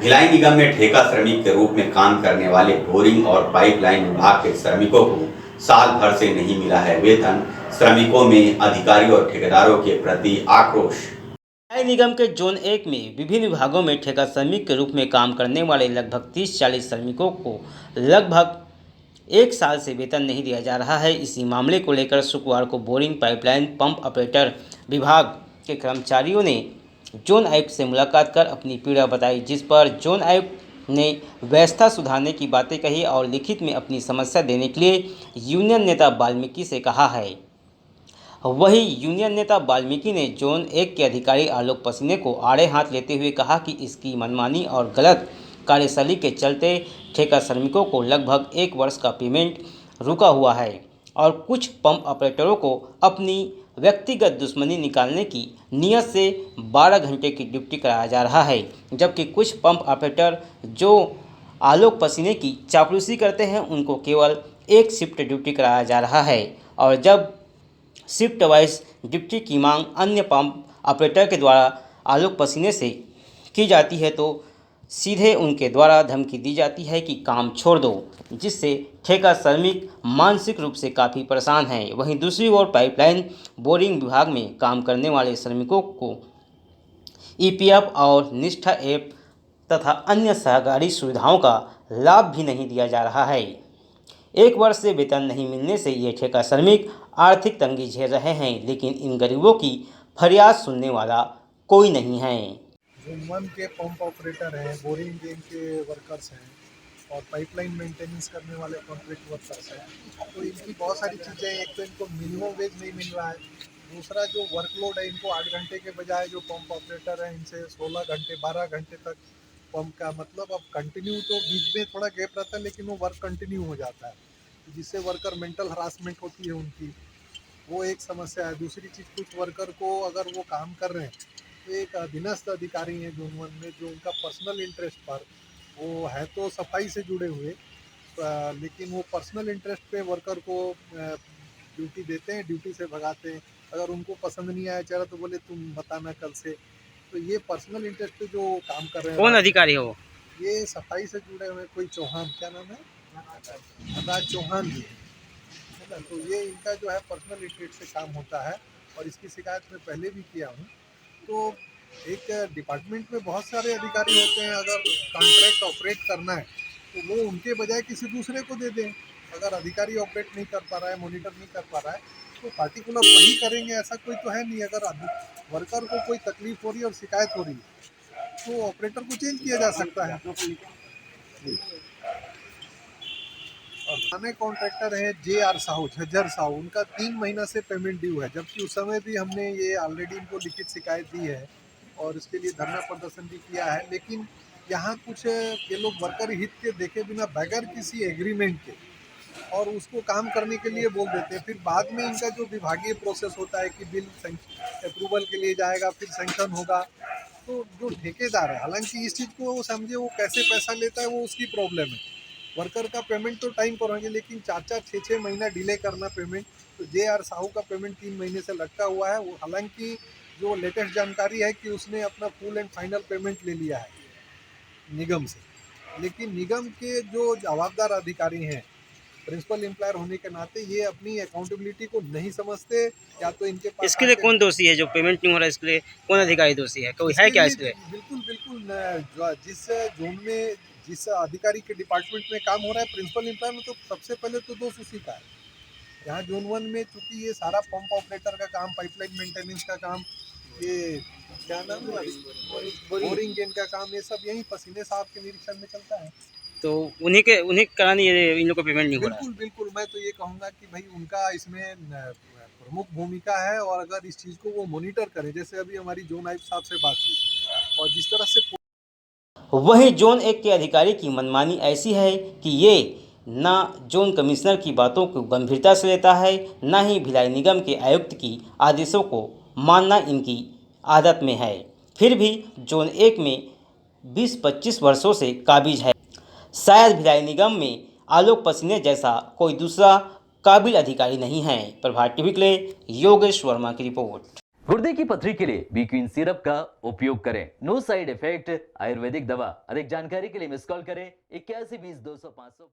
भिलाई निगम में ठेका श्रमिक के रूप में काम करने वाले बोरिंग और पाइपलाइन विभाग के श्रमिकों को साल भर से नहीं मिला है वेतन। श्रमिकों में अधिकारी और ठेकेदारों के प्रति आक्रोश। भिलाई निगम के जोन 1 में विभिन्न विभागों में ठेका श्रमिक के रूप में काम करने वाले लगभग 30-40 श्रमिकों को लगभग एक साल से वेतन नहीं दिया जा रहा है। इसी मामले को लेकर शुक्रवार को बोरिंग, पाइपलाइन, पंप ऑपरेटर विभाग के कर्मचारियों ने जोन आयुक्त से मुलाकात कर अपनी पीड़ा बताई, जिस पर जोन आयुक्त ने व्यवस्था सुधारने की बातें कही और लिखित में अपनी समस्या देने के लिए यूनियन नेता वाल्मीकि से कहा है। वहीं यूनियन नेता वाल्मीकि ने जोन 1 के अधिकारी आलोक पसीने को आड़े हाथ लेते हुए कहा कि इसकी मनमानी और गलत कार्यशैली के चलते ठेका श्रमिकों को लगभग 1 वर्ष का पेमेंट रुका हुआ है और कुछ पंप ऑपरेटरों को अपनी व्यक्तिगत दुश्मनी निकालने की नीयत से 12 घंटे की ड्यूटी कराया जा रहा है, जबकि कुछ पंप ऑपरेटर जो आलोक पसीने की चापलूसी करते हैं उनको केवल एक शिफ्ट ड्यूटी कराया जा रहा है और जब शिफ्ट वाइज ड्यूटी की मांग अन्य पंप ऑपरेटर के द्वारा आलोक पसीने से की जाती है तो सीधे उनके द्वारा धमकी दी जाती है कि काम छोड़ दो, जिससे ठेका श्रमिक मानसिक रूप से काफ़ी परेशान हैं। वहीं दूसरी ओर पाइपलाइन बोरिंग विभाग में काम करने वाले श्रमिकों को ईपीएफ और निष्ठा ऐप तथा अन्य सहकारी सुविधाओं का लाभ भी नहीं दिया जा रहा है। 1 वर्ष से वेतन नहीं मिलने से ये ठेका श्रमिक आर्थिक तंगी झेल रहे हैं, लेकिन इन गरीबों की फरियाद सुनने वाला कोई नहीं है। जोन 1 के पंप ऑपरेटर हैं, बोरिंग गेम के वर्कर्स हैं और पाइपलाइन मेंटेनेंस करने वाले कॉन्ट्रैक्ट वर्कर्स हैं। तो इनकी बहुत सारी चीज़ें, एक तो इनको मिनिमम वेज नहीं मिल रहा है, दूसरा जो वर्कलोड है इनको 8 घंटे के बजाय जो पंप ऑपरेटर हैं इनसे 16 घंटे 12 घंटे तक पंप का, मतलब अब कंटिन्यू तो बीच में थोड़ा गैप रहता है लेकिन वो वर्क कंटिन्यू हो जाता है, जिससे वर्कर मेंटल हरासमेंट होती है उनकी, वो एक समस्या है। दूसरी चीज़, कुछ वर्कर को अगर वो काम कर रहे हैं तो एक अधीनस्थ अधिकारी हैं जोन 1 में जो उनका पर्सनल इंटरेस्ट पर, वो है तो सफाई से जुड़े हुए लेकिन वो पर्सनल इंटरेस्ट पे वर्कर को ड्यूटी देते हैं, ड्यूटी से भगाते हैं। अगर उनको पसंद नहीं आया चेहरा तो बोले तुम बताना कल से। तो ये पर्सनल इंटरेस्ट पे जो काम कर रहे हैं। कौन अधिकारी हो? ये सफाई से जुड़े हुए कोई चौहान, क्या नाम है, अदाज चौहान जी है ना। तो ये इनका जो है पर्सनल इंटरेस्ट से काम होता है और इसकी शिकायत मैं पहले भी किया हूँ। तो एक डिपार्टमेंट में बहुत सारे अधिकारी होते हैं, अगर कॉन्ट्रैक्ट ऑपरेट करना है तो वो उनके बजाय किसी दूसरे को दे दें। अगर अधिकारी ऑपरेट नहीं कर पा रहा है, मॉनिटर नहीं कर पा रहा है तो पार्टिकुलर वही करेंगे, ऐसा कोई तो है नहीं। अगर वर्कर को कोई तकलीफ हो रही है और शिकायत हो रही है तो ऑपरेटर को चेंज किया जा सकता है। और थाने कॉन्ट्रैक्टर हैं JR साहू, झज्जर साहू, उनका 3 महीना से पेमेंट ड्यू है, जबकि उस समय भी हमने ये ऑलरेडी इनको लिखित शिकायत दी है और इसके लिए धरना प्रदर्शन भी किया है। लेकिन यहाँ कुछ ये लोग वर्कर हित के देखे बिना बगैर किसी एग्रीमेंट के और उसको काम करने के लिए बोल देते हैं। फिर बाद में इनका जो विभागीय प्रोसेस होता है कि बिल अप्रूवल के लिए जाएगा, फिर सैंक्शन होगा, तो जो ठेकेदार है, हालांकि इस चीज़ को वो समझे वो कैसे पैसा लेता है वो उसकी प्रॉब्लम है। वर्कर का पेमेंट तो टाइम पर होंगे लेकिन 4-4, 6-6 महीना डिले करना पेमेंट। तो JR साहू का पेमेंट 3 महीने से लटका हुआ है। वो हालांकि जो लेटेस्ट जानकारी है कि उसने अपना फुल एंड फाइनल पेमेंट ले लिया है निगम से, लेकिन निगम के जो जवाबदार अधिकारी हैं, प्रिंसिपल एम्प्लॉयर होने के नाते ये अपनी अकाउंटेबिलिटी को नहीं समझते, या तो इनके पास इसके लिए कौन दोषी है? जो पेमेंट नहीं हो रहा है इसके लिए कौन अधिकारी दोषी है? कोई है क्या इसके लिए? बिल्कुल जिस जोन में जिस अधिकारी के डिपार्टमेंट में काम हो रहा है प्रिंसिपल एम्प्लॉयर में, तो सबसे पहले तो दोष उसी का है। यहाँ जोन 1 में चूँकि ये सारा पंप ऑपरेटर का काम, पाइपलाइन मेंटेनेंस का काम, ये क्या नाम है, बोरिंग गेन का काम, ये सब यही पसीने साहब के निरीक्षण में चलता है। तो उन्हीं के कारण ये इन लोगों को पेमेंट नहीं हो रहा है। बिल्कुल मैं तो ये कहूँगा कि भाई उनका इसमें प्रमुख भूमिका है और अगर इस चीज़ को वो मॉनिटर करें, जैसे अभी हमारी जोन आयुक्त साहब से बात हुई और जिस तरह से। वहीं जोन 1 के अधिकारी की मनमानी ऐसी है कि ये ना जोन कमिश्नर की बातों को गंभीरता से लेता है, ना ही भिलाई निगम के आयुक्त की आदेशों को मानना इनकी आदत में है। फिर भी जोन 1 में 20-25 वर्षों से काबिज है। शायद भिलाई निगम में आलोक पसीने जैसा कोई दूसरा काबिल अधिकारी नहीं है। प्रभात टीवी के लिए योगेश वर्मा की रिपोर्ट। गुर्दे की पथरी के लिए बी क्वीन सिरप का उपयोग करें। नो साइड इफेक्ट आयुर्वेदिक दवा। अधिक जानकारी के लिए मिस कॉल करें 81 20 200 500 पर।